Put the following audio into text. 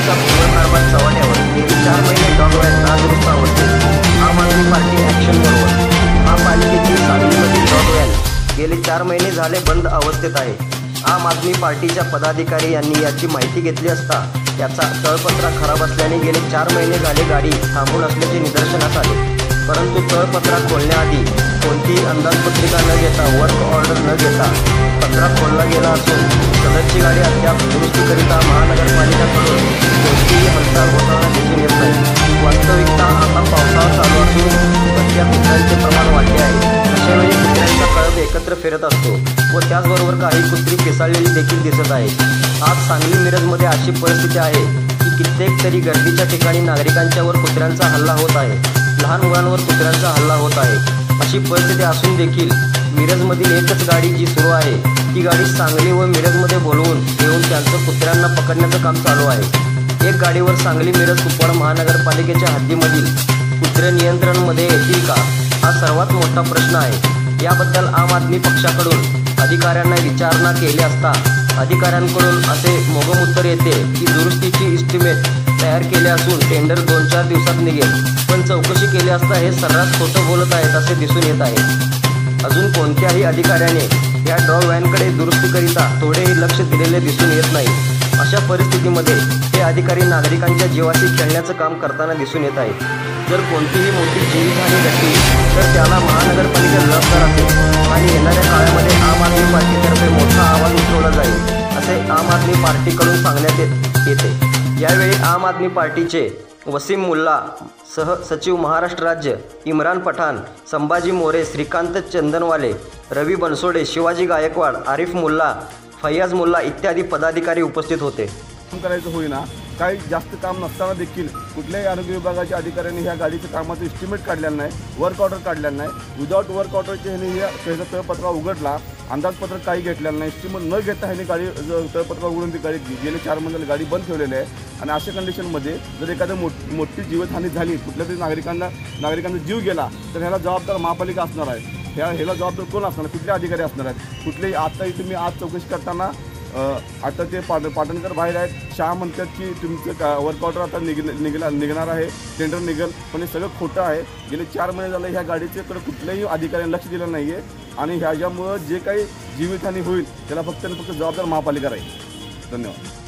महापालिकेचा पूर्वकारभार चव्हाट्यावर गेली 4 महिने डॉगवॅन नादुरुस्त अवस्थेत आम आदमी पार्टी ॲक्शनबरोबर महापालिकेची सांगलीमधील डॉगवॅन गेली 4 महिने झाले बंद अवस्थेत आहे। आम आदमी पार्टीच्या पदाधिकारी यांनी याची माहिती घेतली असता त्याचा तळपत्रा खराब असल्याने गेले 4 महिने झाले गाडी थांबून असल्याचे निदर्शनास आले। परंतु तळपत्रा खोलण्याआधी कोणतीही अंदाजपत्रिका न घेता वर्क ऑर्डर न घेता पत्रा खोलला गेला असून सदरची गाडी अद्याप दुरुस्तीकरिता महानगरपालिकेकडून कोणतीही हालचाल होताना दिसून येत नाही। वास्तविकता आता पावसाळा चालू असून सध्या कुत्र्यांचे प्रमाण वाढले आहे। अशावेळी कुत्र्यांचा कळप एकत्र फिरत असतो व त्याचबरोबर काही कुत्री पिसाळलेली देखील दिसत आहे। आज सांगली मिरजमध्ये अशी परिस्थिती आहे की कित्येक तरी गर्दीच्या ठिकाणी नागरिकांच्यावर कुत्र्यांचा हल्ला होत आहे। लहान मुलांवर कुत्र्यांचा हल्ला होत आहे। अशी परिस्थिती असून देखील मिरजमधील एकच गाडी जी सुरू आहे ती गाडी सांगली व मिरजमध्ये बोलवून घेऊन त्यांचं कुत्र्यांना पकडण्याचं काम चालू आहे। एक गाडीवर सांगली मिरज कुपवाड महानगरपालिकेच्या हद्दीमधील कुत्रे नियंत्रणमध्ये येतील का हा सर्वात मोठा प्रश्न आहे। याबद्दल आम आदमी पक्षाकडून अधिकाऱ्यांना विचारणा केली असता अधिकाऱ्यांकडून असे मोगम उत्तर येते की दुरुस्तीची इस्टिमेट तयार केले असून टेंडर 2-4 दिवसात निघेल, पण चौकशी केली असता हे सर्रास खोटं बोलत आहेत असे दिसून येत आहे। अजून कोणत्याही अधिकाऱ्याने या डॉग व्हॅनकडे दुरुस्तीकरिता थोडेही लक्ष दिलेले दिसून येत नाही। अशा परिस्थितीमध्ये हे अधिकारी नागरिकांच्या जीवाशी खेळण्याचं काम करताना दिसून येत आहे। जर कोणतीही मोठी जीवितहानी घडली तर त्याला महानगरपालिका जबाबदार असेल आणि येणाऱ्या काळामध्ये आम आदमी पार्टीतर्फे मोठा आवाज उठवला जाईल असे आम आदमी पार्टीकडून सांगण्यात येते। यावेळी आम आदमी पार्टीचे वसीम मुल्ला, सह सचिव महाराष्ट्र राज्य इम्रान पठाण, संभाजी मोरे, श्रीकांत चंदनवाले, रवी बनसोडे, शिवाजी गायकवाड, आरिफ मुल्ला, फैयाज मुल्ला इत्यादी पदाधिकारी उपस्थित होते। करायचं होईना काही जास्त काम नसताना देखील कुठल्याही आरोग्य विभागाच्या अधिकाऱ्यांनी ह्या गाडीच्या कामाचं इस्टिमेट काढलेलं नाही, वर्क ऑर्डर काढलेलं नाही। विदाउट वर्क ऑर्डरचे ह्याने त्याचा तळपत्रा उघडला, अंदाजपत्र काही घेतलेलं नाही, इस्टिमेट न घेता ह्याने गाडी तळपत्रा उघडून ती गाडी गेले 4 महिन्याला गाडी बंद ठेवलेली आहे। आणि अशा कंडिशनमध्ये जर एखाद्या मोठी जीवितहानी झाली, कुठल्या तरी नागरिकांचा जीव गेला तर ह्याला जबाबदार महापालिका असणार आहे। ह्याला जबाबदार कोण असणार, कुठले अधिकारी असणार आहेत? कुठलेही आता तुम्ही आज चौकशी करताना आता ते पाटणकर बाहेर आहेत, शाह म्हणतात की तुमचं वर्क ऑर्डर आता निघणार आहे, टेंडर निघेल, पण हे सगळं खोटं आहे। गेले 4 महिने झाले ह्या गाडीच्याकडे कुठल्याही अधिकाऱ्यांनी लक्ष दिलं नाही आहे आणि ह्याच्यामुळं जे काही जीवितहानी होईल त्याला फक्त जबाबदार महापालिका राहील। धन्यवाद।